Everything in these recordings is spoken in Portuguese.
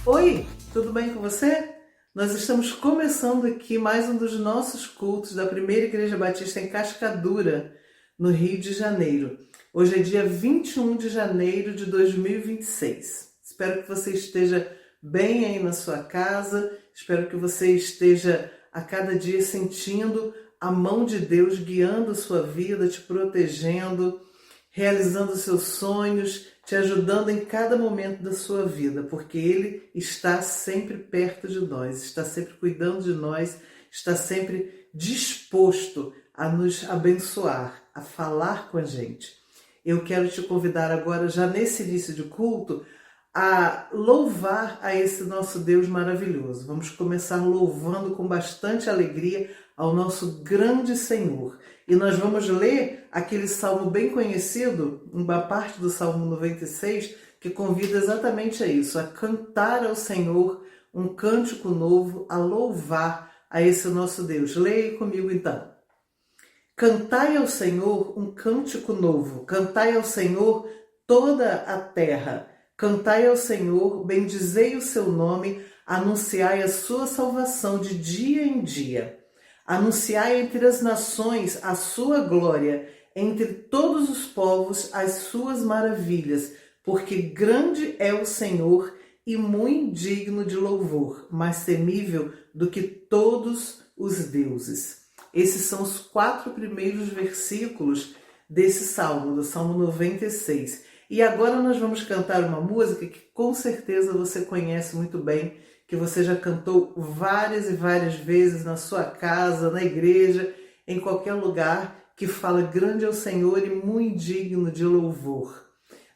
Oi, tudo bem com você? Nós estamos começando aqui mais um dos nossos cultos da Primeira Igreja Batista em Cascadura, no Rio de Janeiro. Hoje é dia 21 de janeiro de 2026. Espero que você esteja bem aí na sua casa, espero que você esteja a cada dia sentindo a mão de Deus guiando a sua vida, te protegendo, realizando seus sonhos, te ajudando em cada momento da sua vida, porque Ele está sempre perto de nós, está sempre cuidando de nós, está sempre disposto a nos abençoar, a falar com a gente. Eu quero te convidar agora, já nesse início de culto, a louvar a esse nosso Deus maravilhoso. Vamos começar louvando com bastante alegria ao nosso grande Senhor. E nós vamos ler aquele salmo bem conhecido, uma parte do Salmo 96, que convida exatamente a isso, a cantar ao Senhor um cântico novo, a louvar a esse nosso Deus. Leia comigo então. Cantai ao Senhor um cântico novo, cantai ao Senhor toda a terra, cantai ao Senhor, bendizei o seu nome, anunciai a sua salvação de dia em dia. Anunciai entre as nações a sua glória, entre todos os povos as suas maravilhas, porque grande é o Senhor e muito digno de louvor, mais temível do que todos os deuses. Esses são os 4 primeiros versículos desse salmo, do Salmo 96. E agora nós vamos cantar uma música que com certeza você conhece muito bem, que você já cantou várias e várias vezes na sua casa, na igreja, em qualquer lugar, que fala grande é o Senhor e muito digno de louvor.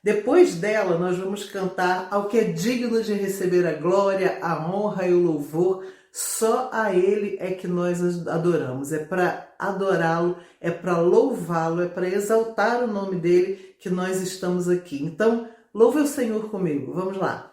Depois dela, nós vamos cantar ao que é digno de receber a glória, a honra e o louvor. Só a Ele é que nós adoramos. É para adorá-lo, é para louvá-lo, é para exaltar o nome dEle que nós estamos aqui. Então, louve o Senhor comigo. Vamos lá.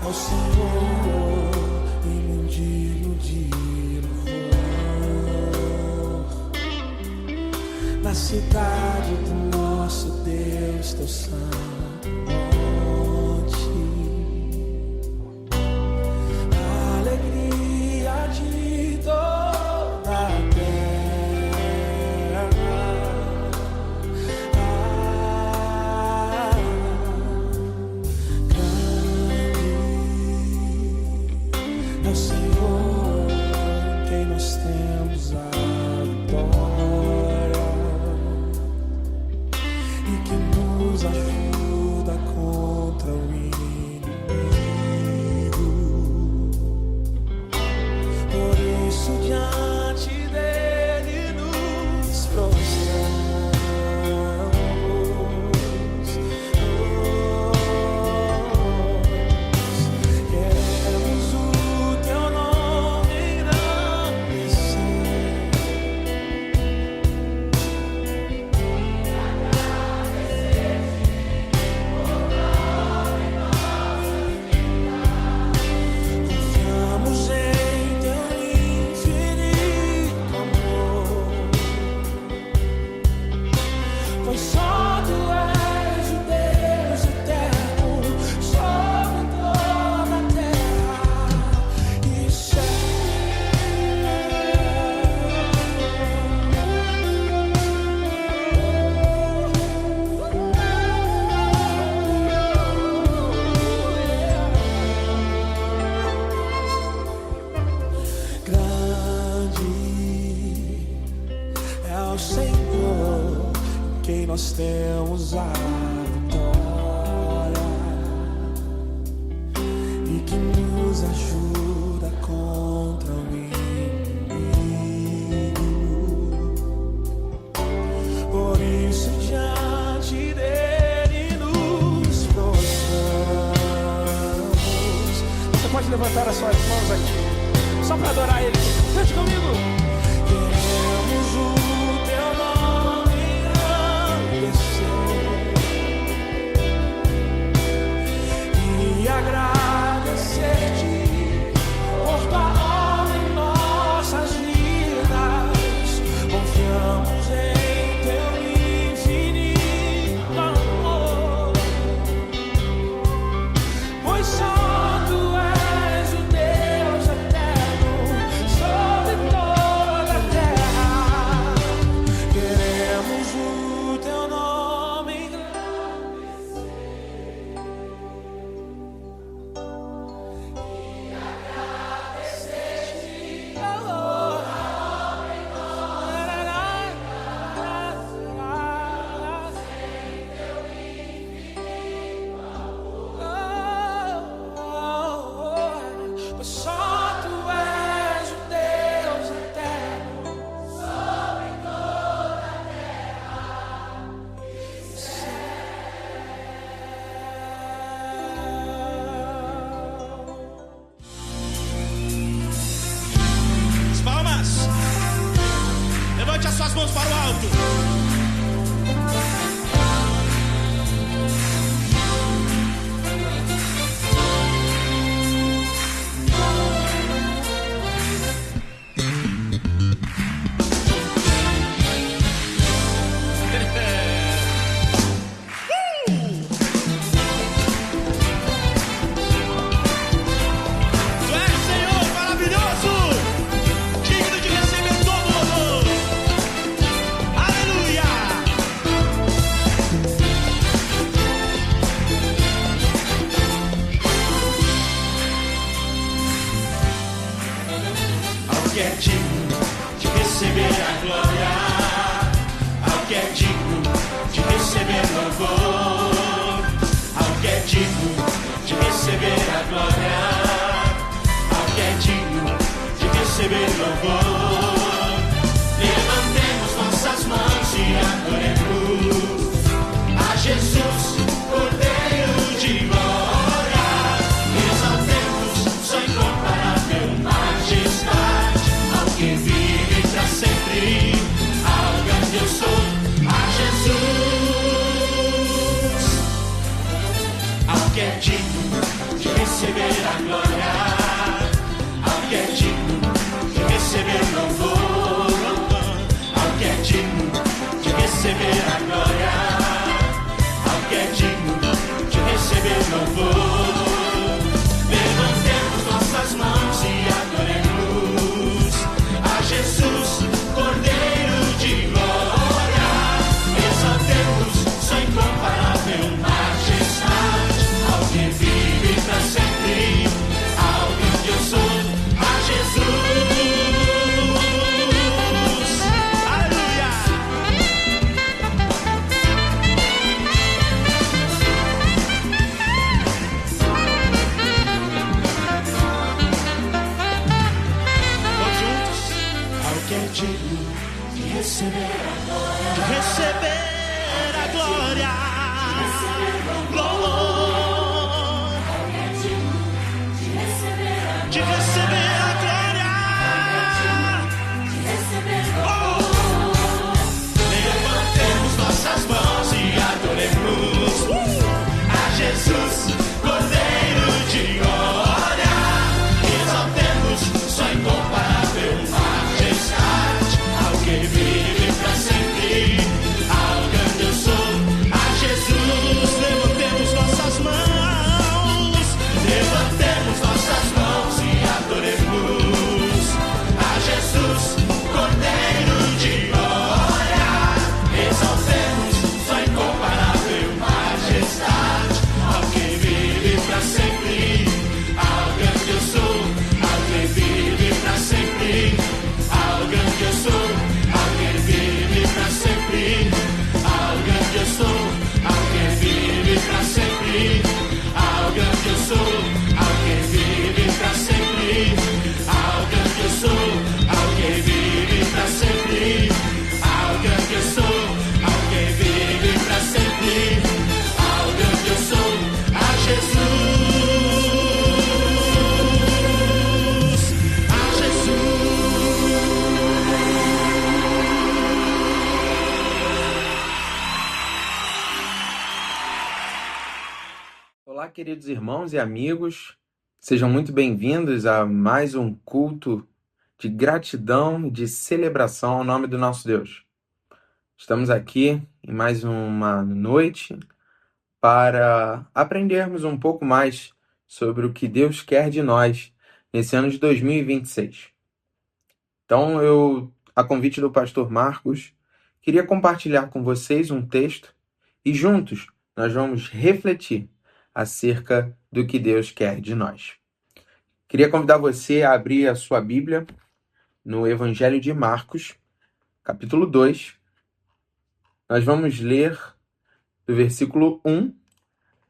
Ao Senhor e mendigo de louvor, na cidade do nosso Deus, teu santo monte, a alegria de toda a terra. É o Senhor quem nós temos a vitória e que nos ajuda contra o inimigo. Por isso diante dele nos prostramos. Queremos o teu nome engrandecer. Confiamos em teu infinito amor, pois só tu és o Deus eterno sobre toda a terra e céu. Grande é o Senhor quem nós temos a vitória e que nos ajuda contra o inimigo. Por isso diante dele nos prostramos. Você pode levantar as suas mãos aqui, só para adorar Ele. Cante comigo. Queremos o teu nome engrandecer. Pois só tu és o Deus eterno. Palmas. Levante as suas mãos para o alto. Tu és Senhor maravilhoso, digno de receber todo o louvor. Aleluia! Ao que é digno de receber a glória, ao que é digno de receber louvor, ao que é digno de receber a glória, ao que é digno de receber louvor. Levantemos nossas mãos e adoremos a Jesus, Cordeiro de glória. Exaltemos sua incomparável majestade, ao que vive para sempre, ao grande eu sou, a Jesus. Ao que é digno de receber a glória, ao que é digno de receber louvor, ao que é digno de receber a glória, ao que é digno de receber louvor. Levantemos nossas mãos e adoremos a Jesus, Cordeiro de glória. Exaltemos sua incomparável majestade, ao que vive para sempre, ao grande eu sou, a Jesus. Aleluia! Todos juntos. Ao que é digno de receber a glória, de receber a glória, louvor, de receber a glória, oh. Levantemos nossas mãos e adoremos a Jesus, Cordeiro de glória. Exaltemos sua incomparável majestade, ao que vive para sempre, ao grande eu sou, a Jesus. Levantemos nossas mãos, levantemos nossas mãos e adoremos a Jesus, Cordeiro de glória. Exaltemos sua incomparável majestade, ao que vive para sempre, ao grande eu sou, ao que vive para sempre, ao grande eu sou, ao que vive para sempre, ao grande eu sou, ao que vive para sempre, ao grande eu sou, ao que vive para sempre, ao grande eu sou, ao que vive para sempre, ao grande eu sou, ao que vive para sempre, ao grande eu sou, a Jesus, a Jesus. Olá, queridos irmãos e amigos, sejam muito bem-vindos a mais um culto de gratidão e de celebração ao nome do nosso Deus. Estamos aqui em mais uma noite para aprendermos um pouco mais sobre o que Deus quer de nós nesse ano de 2026. Então, eu, a convite do pastor Marcos, queria compartilhar com vocês um texto e juntos nós vamos refletir acerca do que Deus quer de nós. Queria convidar você a abrir a sua Bíblia no Evangelho de Marcos, capítulo 2. Nós vamos ler do versículo 1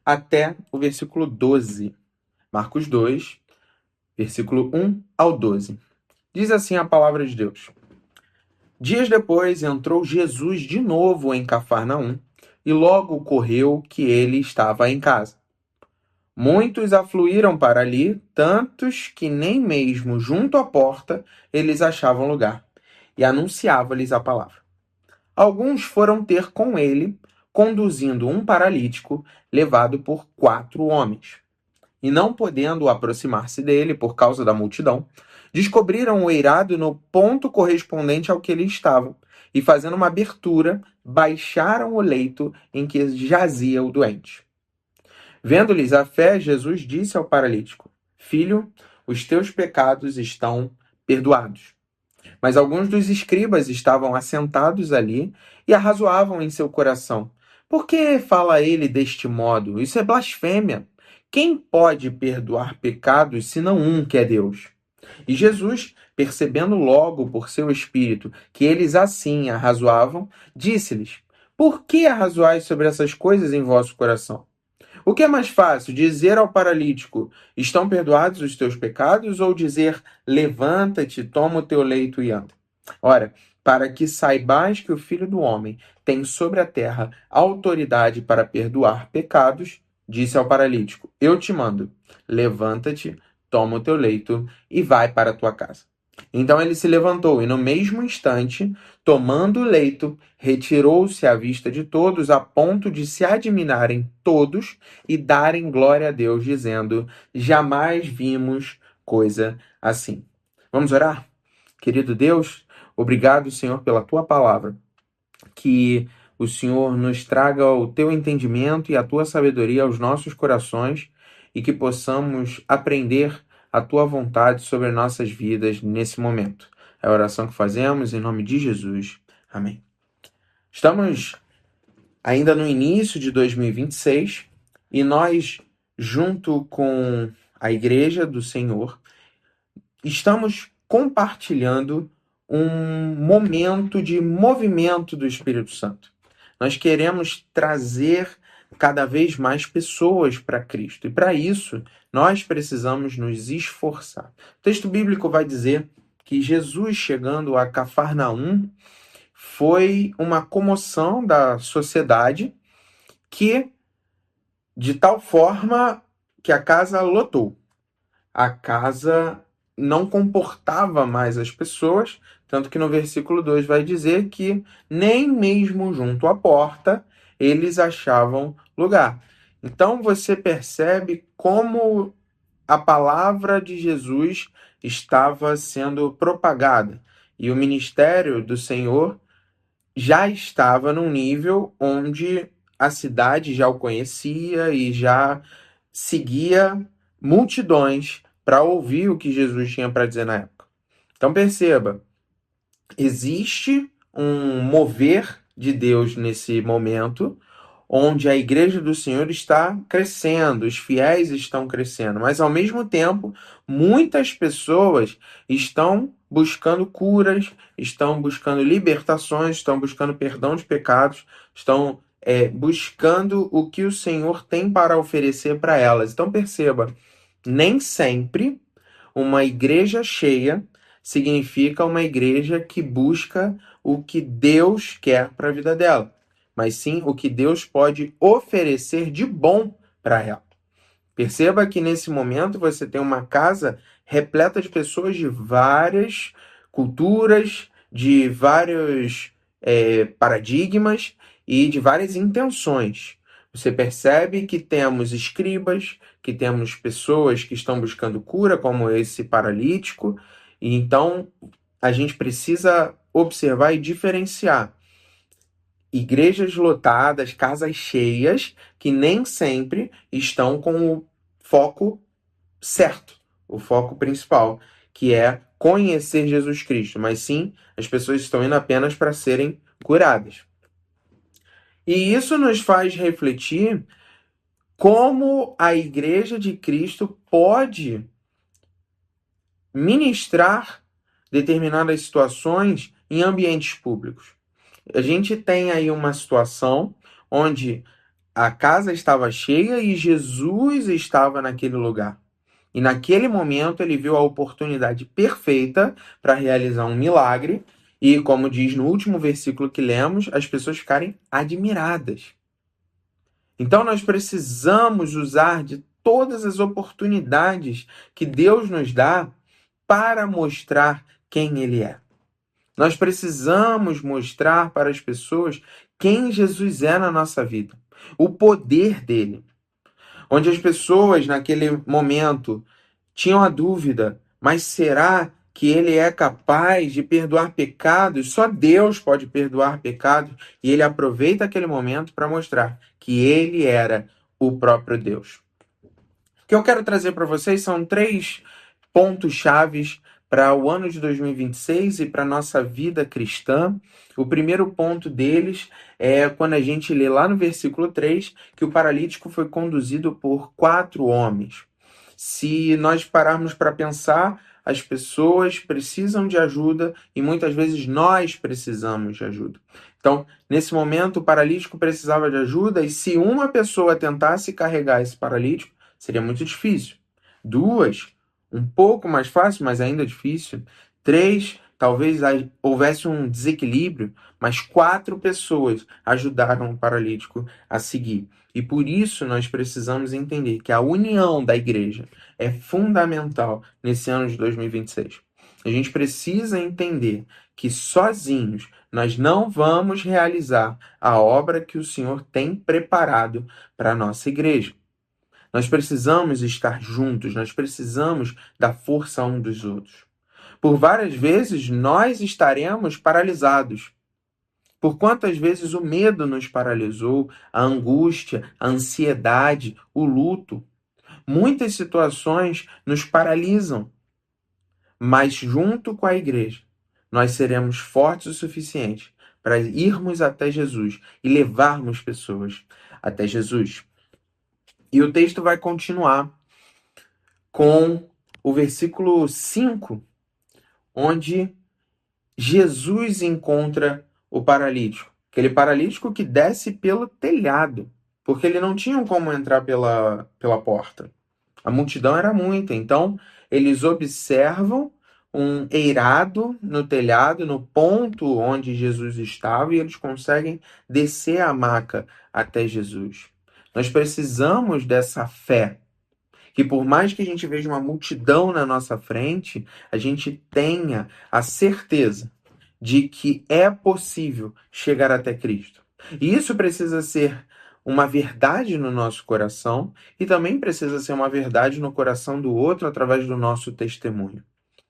até o versículo 12. Marcos 2, versículo 1 ao 12. Diz assim a palavra de Deus. Dias depois entrou Jesus de novo em Cafarnaum, e logo ocorreu que ele estava em casa. Muitos afluíram para ali, tantos que nem mesmo junto à porta eles achavam lugar, e anunciava-lhes a palavra. Alguns foram ter com ele, conduzindo um paralítico levado por 4 homens. E não podendo aproximar-se dele por causa da multidão, descobriram o eirado no ponto correspondente ao que ele estava, e fazendo uma abertura, baixaram o leito em que jazia o doente. Vendo-lhes a fé, Jesus disse ao paralítico: Filho, os teus pecados estão perdoados. Mas alguns dos escribas estavam assentados ali e arrazoavam em seu coração: Por que fala ele deste modo? Isso é blasfêmia. Quem pode perdoar pecados senão um, que é Deus? E Jesus, percebendo logo por seu espírito que eles assim arrazoavam, disse-lhes: Por que arrazoais sobre essas coisas em vosso coração? O que é mais fácil, dizer ao paralítico: Estão perdoados os teus pecados, ou dizer: Levanta-te, toma o teu leito e anda? Ora, para que saibais que o Filho do Homem tem sobre a terra autoridade para perdoar pecados, disse ao paralítico: Eu te mando, levanta-te, toma o teu leito e vai para a tua casa. Então ele se levantou e, no mesmo instante, tomando o leito, retirou-se à vista de todos, a ponto de se admirarem todos e darem glória a Deus, dizendo: Jamais vimos coisa assim. Vamos orar? Querido Deus, obrigado, Senhor, pela tua palavra. Que o Senhor nos traga o teu entendimento e a tua sabedoria aos nossos corações e que possamos aprender a tua vontade sobre nossas vidas nesse momento. É a oração que fazemos em nome de Jesus. Amém. Estamos ainda no início de 2026 e nós, junto com a Igreja do Senhor, estamos compartilhando um momento de movimento do Espírito Santo. Nós queremos trazer cada vez mais pessoas para Cristo. E para isso, nós precisamos nos esforçar. O texto bíblico vai dizer que Jesus, chegando a Cafarnaum, foi uma comoção da sociedade que, de tal forma que a casa lotou. A casa não comportava mais as pessoas, tanto que no versículo 2 vai dizer que nem mesmo junto à porta eles achavam lugar. Então você percebe como a palavra de Jesus estava sendo propagada. E o ministério do Senhor já estava num nível onde a cidade já o conhecia e já seguia multidões para ouvir o que Jesus tinha para dizer na época. Então perceba, existe um mover de Deus nesse momento, onde a igreja do Senhor está crescendo, os fiéis estão crescendo, mas ao mesmo tempo, muitas pessoas estão buscando curas, estão buscando libertações, estão buscando perdão de pecados, estão buscando o que o Senhor tem para oferecer para elas. Então perceba, nem sempre uma igreja cheia significa uma igreja que busca o que Deus quer para a vida dela, mas sim o que Deus pode oferecer de bom para ela. Perceba que nesse momento você tem uma casa repleta de pessoas de várias culturas, de vários paradigmas e de várias intenções. Você percebe que temos escribas, que temos pessoas que estão buscando cura, como esse paralítico, e então a gente precisa observar e diferenciar igrejas lotadas, casas cheias, que nem sempre estão com o foco certo, o foco principal, que é conhecer Jesus Cristo, mas sim, as pessoas estão indo apenas para serem curadas. E isso nos faz refletir como a igreja de Cristo pode ministrar determinadas situações em ambientes públicos. A gente tem aí uma situação onde a casa estava cheia e Jesus estava naquele lugar. E naquele momento ele viu a oportunidade perfeita para realizar um milagre e, como diz no último versículo que lemos, as pessoas ficarem admiradas. Então nós precisamos usar de todas as oportunidades que Deus nos dá para mostrar quem Ele é. Nós precisamos mostrar para as pessoas quem Jesus é na nossa vida, o poder dele. Onde as pessoas, naquele momento, tinham a dúvida, mas será que ele é capaz de perdoar pecados? Só Deus pode perdoar pecados. E ele aproveita aquele momento para mostrar que ele era o próprio Deus. O que eu quero trazer para vocês são 3 pontos chaves para o ano de 2026 e para a nossa vida cristã. O primeiro ponto deles é quando a gente lê lá no versículo 3 que o paralítico foi conduzido por 4 homens. Se nós pararmos para pensar, as pessoas precisam de ajuda e muitas vezes nós precisamos de ajuda. Então, nesse momento, o paralítico precisava de ajuda e se uma pessoa tentasse carregar esse paralítico, seria muito difícil. 2, um pouco mais fácil, mas ainda difícil. 3, talvez houvesse um desequilíbrio, mas 4 pessoas ajudaram o paralítico a seguir. E por isso nós precisamos entender que a união da igreja é fundamental nesse ano de 2026. A gente precisa entender que sozinhos nós não vamos realizar a obra que o Senhor tem preparado para a nossa igreja. Nós precisamos estar juntos, nós precisamos dar força a um dos outros. Por várias vezes nós estaremos paralisados. Por quantas vezes o medo nos paralisou, a angústia, a ansiedade, o luto. Muitas situações nos paralisam, mas junto com a igreja, nós seremos fortes o suficiente para irmos até Jesus e levarmos pessoas até Jesus. E o texto vai continuar com o versículo 5, onde Jesus encontra o paralítico. Aquele paralítico que desce pelo telhado, porque ele não tinha como entrar pela porta. A multidão era muita, então eles observam um eirado no telhado, no ponto onde Jesus estava, e eles conseguem descer a maca até Jesus. Nós precisamos dessa fé, que por mais que a gente veja uma multidão na nossa frente, a gente tenha a certeza de que é possível chegar até Cristo. E isso precisa ser uma verdade no nosso coração e também precisa ser uma verdade no coração do outro através do nosso testemunho.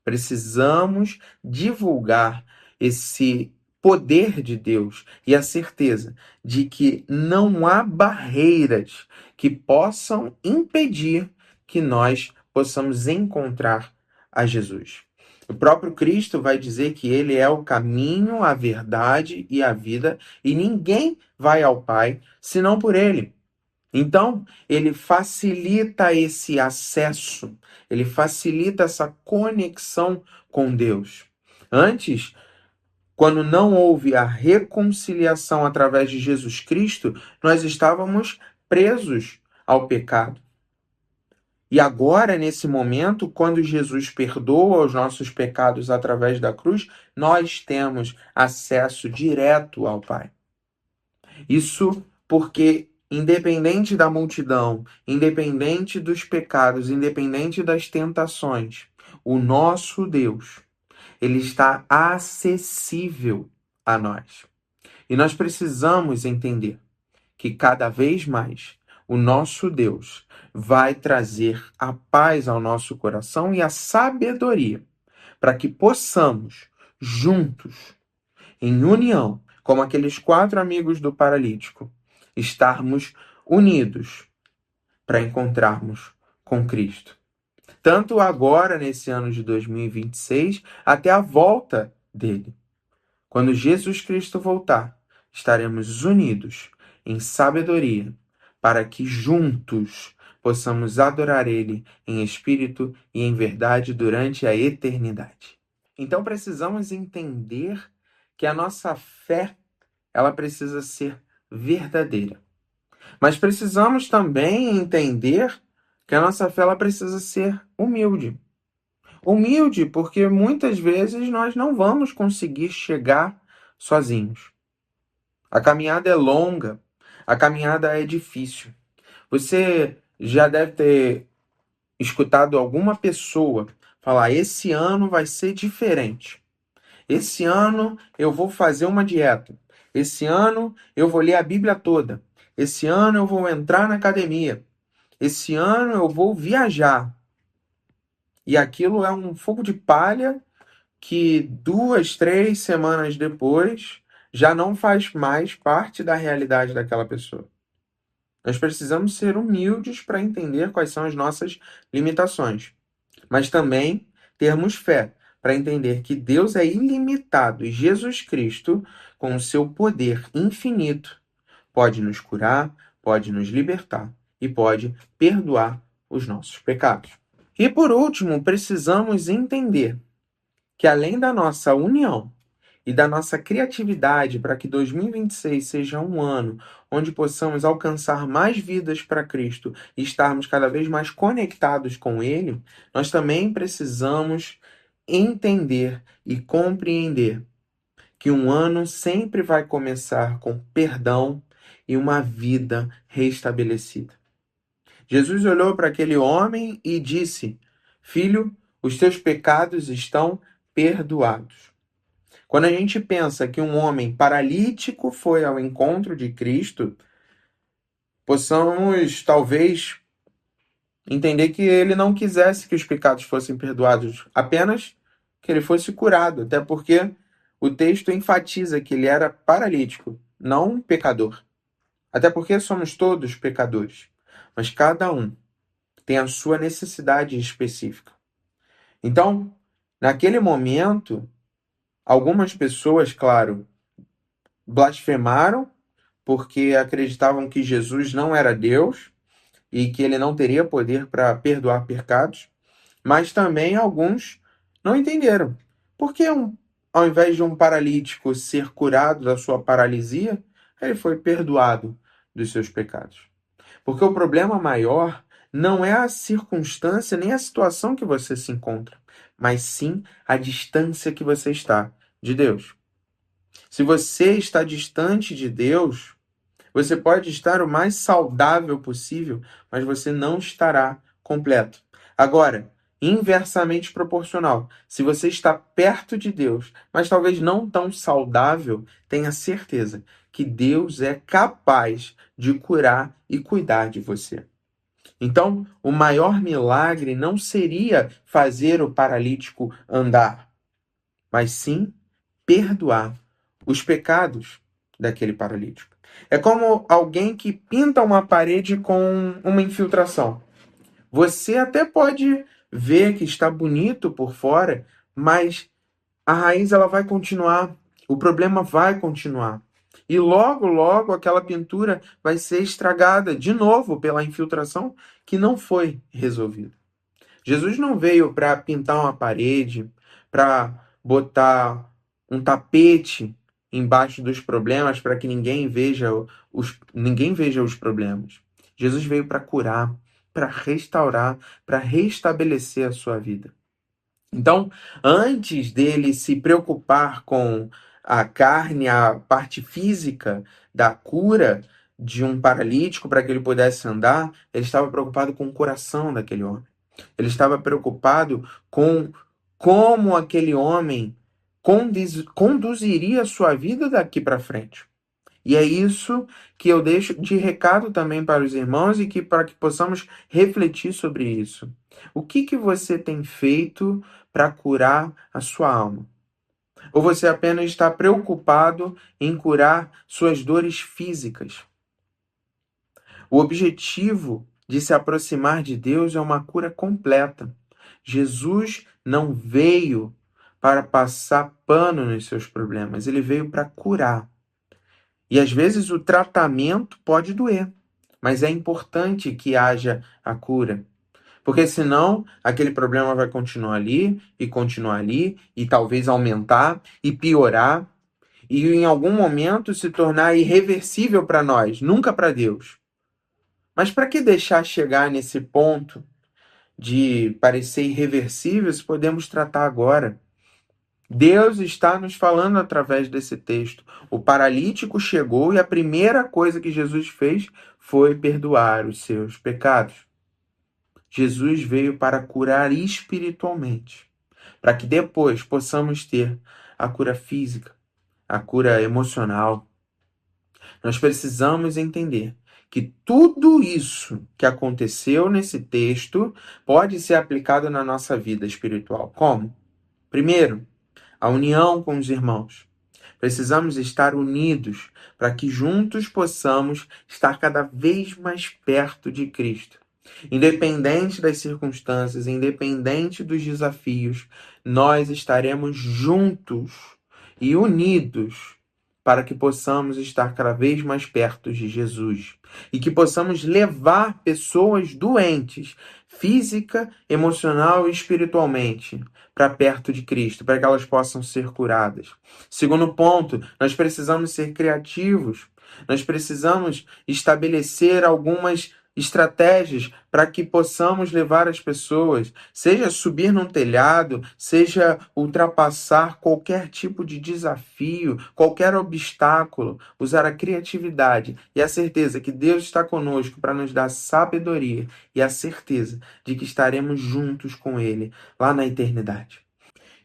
Precisamos divulgar esse poder de Deus e a certeza de que não há barreiras que possam impedir que nós possamos encontrar a Jesus. O próprio Cristo vai dizer que ele é o caminho, a verdade e a vida, e ninguém vai ao Pai senão por ele. Então, ele facilita esse acesso, ele facilita essa conexão com Deus. Antes, quando não houve a reconciliação através de Jesus Cristo, nós estávamos presos ao pecado. E agora, nesse momento, quando Jesus perdoa os nossos pecados através da cruz, nós temos acesso direto ao Pai. Isso porque, independente da multidão, independente dos pecados, independente das tentações, o nosso Deus, ele está acessível a nós. E nós precisamos entender que cada vez mais o nosso Deus vai trazer a paz ao nosso coração e a sabedoria para que possamos, juntos, em união, como aqueles 4 amigos do paralítico, estarmos unidos para encontrarmos com Cristo. Tanto agora, nesse ano de 2026, até a volta dele. Quando Jesus Cristo voltar, estaremos unidos em sabedoria para que juntos possamos adorar ele em espírito e em verdade durante a eternidade. Então precisamos entender que a nossa fé, ela precisa ser verdadeira. Mas precisamos também entender que a nossa fé, ela precisa ser humilde. Humilde porque muitas vezes nós não vamos conseguir chegar sozinhos. A caminhada é longa, a caminhada é difícil. Você já deve ter escutado alguma pessoa falar: esse ano vai ser diferente. Esse ano eu vou fazer uma dieta. Esse ano eu vou ler a Bíblia toda. Esse ano eu vou entrar na academia. Esse ano eu vou viajar. E aquilo é um fogo de palha que 2, 3 semanas depois já não faz mais parte da realidade daquela pessoa. Nós precisamos ser humildes para entender quais são as nossas limitações, mas também termos fé para entender que Deus é ilimitado e Jesus Cristo, com o seu poder infinito, pode nos curar, pode nos libertar e pode perdoar os nossos pecados. E por último, precisamos entender que além da nossa união e da nossa criatividade para que 2026 seja um ano onde possamos alcançar mais vidas para Cristo e estarmos cada vez mais conectados com Ele, nós também precisamos entender e compreender que um ano sempre vai começar com perdão e uma vida restabelecida. Jesus olhou para aquele homem e disse: Filho, os teus pecados estão perdoados. Quando a gente pensa que um homem paralítico foi ao encontro de Cristo, possamos talvez entender que ele não quisesse que os pecados fossem perdoados, apenas que ele fosse curado, até porque o texto enfatiza que ele era paralítico, não um pecador. Até porque somos todos pecadores, mas cada um tem a sua necessidade específica. Então, naquele momento, algumas pessoas, claro, blasfemaram porque acreditavam que Jesus não era Deus e que ele não teria poder para perdoar pecados, mas também alguns não entenderam. Por que ao invés de um paralítico ser curado da sua paralisia, ele foi perdoado dos seus pecados? Porque o problema maior não é a circunstância nem a situação que você se encontra, mas sim a distância que você está de Deus. Se você está distante de Deus, você pode estar o mais saudável possível, mas você não estará completo. Agora, inversamente proporcional, se você está perto de Deus, mas talvez não tão saudável, tenha certeza que Deus é capaz de curar e cuidar de você. Então, o maior milagre não seria fazer o paralítico andar, mas sim perdoar os pecados daquele paralítico. É como alguém que pinta uma parede com uma infiltração. Você até pode ver que está bonito por fora, mas a raiz ela vai continuar, o problema vai continuar. E logo, logo aquela pintura vai ser estragada de novo pela infiltração que não foi resolvida. Jesus não veio para pintar uma parede, para botar um tapete embaixo dos problemas para que ninguém veja os problemas. Jesus veio para curar, para restaurar, para restabelecer a sua vida. Então, antes dele se preocupar com a carne, a parte física da cura de um paralítico para que ele pudesse andar, ele estava preocupado com o coração daquele homem. Ele estava preocupado com como aquele homem conduziria a sua vida daqui para frente. E é isso que eu deixo de recado também para os irmãos e para que possamos refletir sobre isso. O que você tem feito para curar a sua alma? Ou você apenas está preocupado em curar suas dores físicas? O objetivo de se aproximar de Deus é uma cura completa. Jesus não veio para passar pano nos seus problemas, ele veio para curar. E às vezes o tratamento pode doer, mas é importante que haja a cura. Porque senão aquele problema vai continuar ali, e talvez aumentar e piorar, e em algum momento se tornar irreversível para nós, nunca para Deus. Mas para que deixar chegar nesse ponto de parecer irreversível se podemos tratar agora? Deus está nos falando através desse texto. O paralítico chegou e a primeira coisa que Jesus fez foi perdoar os seus pecados. Jesus veio para curar espiritualmente, para que depois possamos ter a cura física, a cura emocional. Nós precisamos entender que tudo isso que aconteceu nesse texto pode ser aplicado na nossa vida espiritual. Como? Primeiro, a união com os irmãos. Precisamos estar unidos para que juntos possamos estar cada vez mais perto de Cristo. Independente das circunstâncias, independente dos desafios, nós estaremos juntos e unidos para que possamos estar cada vez mais perto de Jesus e que possamos levar pessoas doentes, física, emocional e espiritualmente, para perto de Cristo, para que elas possam ser curadas. Segundo ponto, nós precisamos ser criativos. Nós precisamos estabelecer algumas estratégias para que possamos levar as pessoas, seja subir num telhado, seja ultrapassar qualquer tipo de desafio, qualquer obstáculo, usar a criatividade e a certeza que Deus está conosco para nos dar sabedoria e a certeza de que estaremos juntos com Ele lá na eternidade.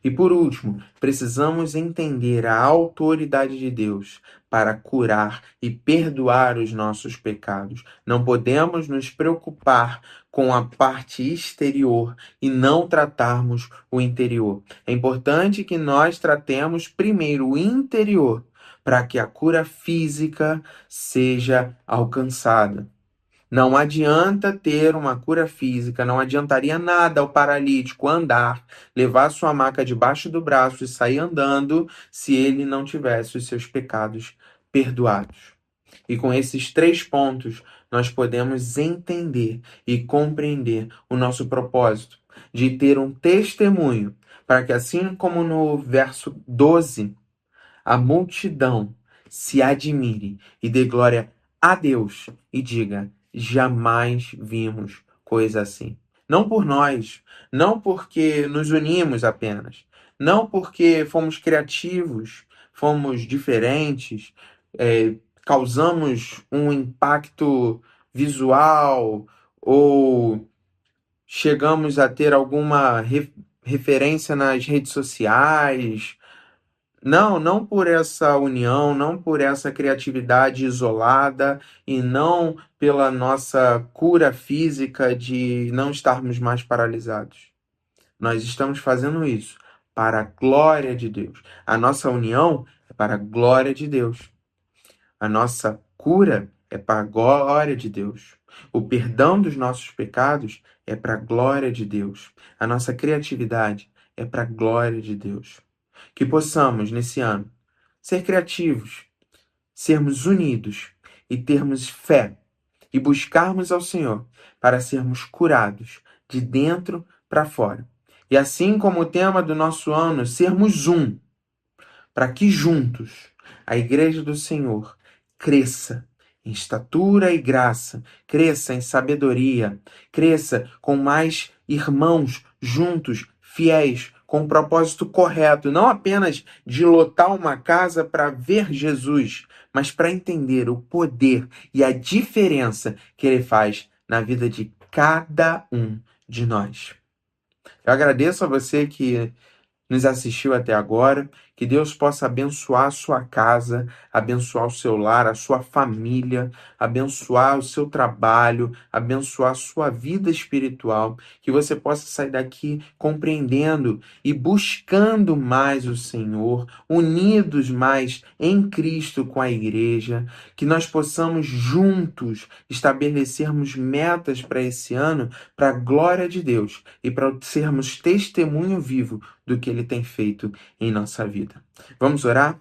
E por último, precisamos entender a autoridade de Deus para curar e perdoar os nossos pecados. Não podemos nos preocupar com a parte exterior e não tratarmos o interior. É importante que nós tratemos primeiro o interior para que a cura física seja alcançada. Não adianta ter uma cura física, não adiantaria nada ao paralítico andar, levar sua maca debaixo do braço e sair andando se ele não tivesse os seus pecados perdoados. E com esses 3 pontos, nós podemos entender e compreender o nosso propósito de ter um testemunho, para que assim como no verso 12, a multidão se admire e dê glória a Deus e diga: jamais vimos coisa assim. Não por nós, não porque nos unimos apenas, não porque fomos criativos, fomos diferentes, causamos um impacto visual ou chegamos a ter alguma referência nas redes sociais. Não por essa união, não por essa criatividade isolada e não pela nossa cura física de não estarmos mais paralisados. Nós estamos fazendo isso para a glória de Deus. A nossa união é para a glória de Deus. A nossa cura é para a glória de Deus. O perdão dos nossos pecados é para a glória de Deus. A nossa criatividade é para a glória de Deus. Que possamos, nesse ano, ser criativos, sermos unidos e termos fé e buscarmos ao Senhor para sermos curados de dentro para fora. E assim como o tema do nosso ano, sermos um, para que juntos a Igreja do Senhor cresça em estatura e graça, cresça em sabedoria, cresça com mais irmãos juntos, fiéis, com o propósito correto, não apenas de lotar uma casa para ver Jesus, mas para entender o poder e a diferença que ele faz na vida de cada um de nós. Eu agradeço a você que nos assistiu até agora, que Deus possa abençoar a sua casa, abençoar o seu lar, a sua família, abençoar o seu trabalho, abençoar a sua vida espiritual, que você possa sair daqui compreendendo e buscando mais o Senhor, unidos mais em Cristo com a igreja, que nós possamos juntos estabelecermos metas para esse ano, para a glória de Deus e para sermos testemunho vivo do que Ele tem feito em nossa vida. Vamos orar?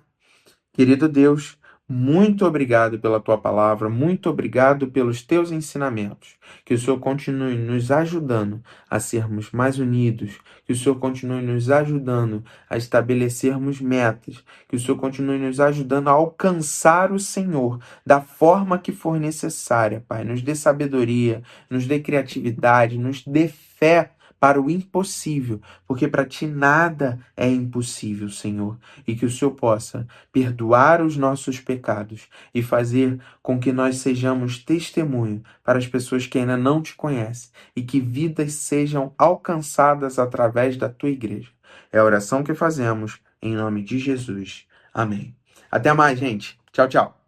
Querido Deus, Muito obrigado pela tua palavra, muito obrigado pelos teus ensinamentos. Que o Senhor continue nos ajudando a sermos mais unidos, que o Senhor continue nos ajudando a estabelecermos metas, que o Senhor continue nos ajudando a alcançar o Senhor da forma que for necessária, Pai. Nos dê sabedoria, nos dê criatividade, nos dê fé para o impossível, porque para ti nada é impossível, Senhor, e que o Senhor possa perdoar os nossos pecados e fazer com que nós sejamos testemunho para as pessoas que ainda não te conhecem e que vidas sejam alcançadas através da tua igreja. É a oração que fazemos em nome de Jesus. Amém. Até mais, gente. Tchau, tchau.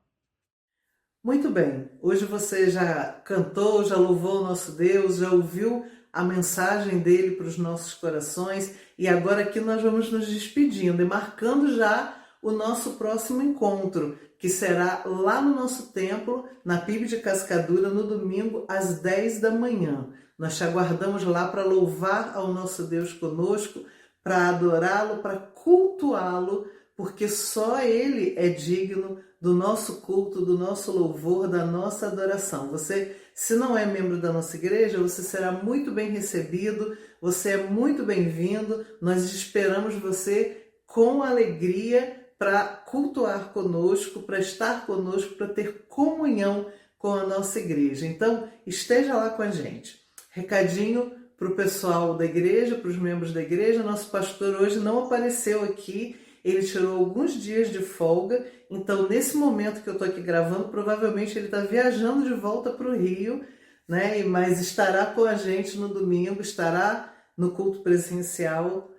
Muito bem, hoje você já cantou, já louvou o nosso Deus, já ouviu a mensagem dele para os nossos corações e agora aqui nós vamos nos despedindo e marcando já o nosso próximo encontro, que será lá no nosso templo, na PIB de Cascadura, no domingo às 10 da manhã. Nós te aguardamos lá para louvar ao nosso Deus conosco, para adorá-lo, para cultuá-lo, porque só Ele é digno do nosso culto, do nosso louvor, da nossa adoração. Você, se não é membro da nossa igreja, você será muito bem recebido, você é muito bem-vindo, nós esperamos você com alegria para cultuar conosco, para estar conosco, para ter comunhão com a nossa igreja. Então, esteja lá com a gente. Recadinho para o pessoal da igreja, para os membros da igreja, nosso pastor hoje não apareceu aqui, ele tirou alguns dias de folga, então nesse momento que eu estou aqui gravando, provavelmente ele está viajando de volta para o Rio, né? Mas estará com a gente no domingo, estará no culto presencial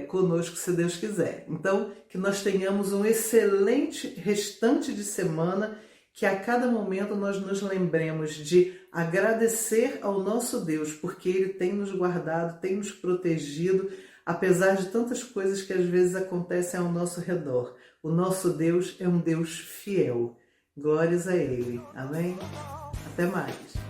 conosco, se Deus quiser. Então, que nós tenhamos um excelente restante de semana, que a cada momento nós nos lembremos de agradecer ao nosso Deus, porque Ele tem nos guardado, tem nos protegido, apesar de tantas coisas que às vezes acontecem ao nosso redor. O nosso Deus é um Deus fiel. Glórias a Ele. Amém? Até mais.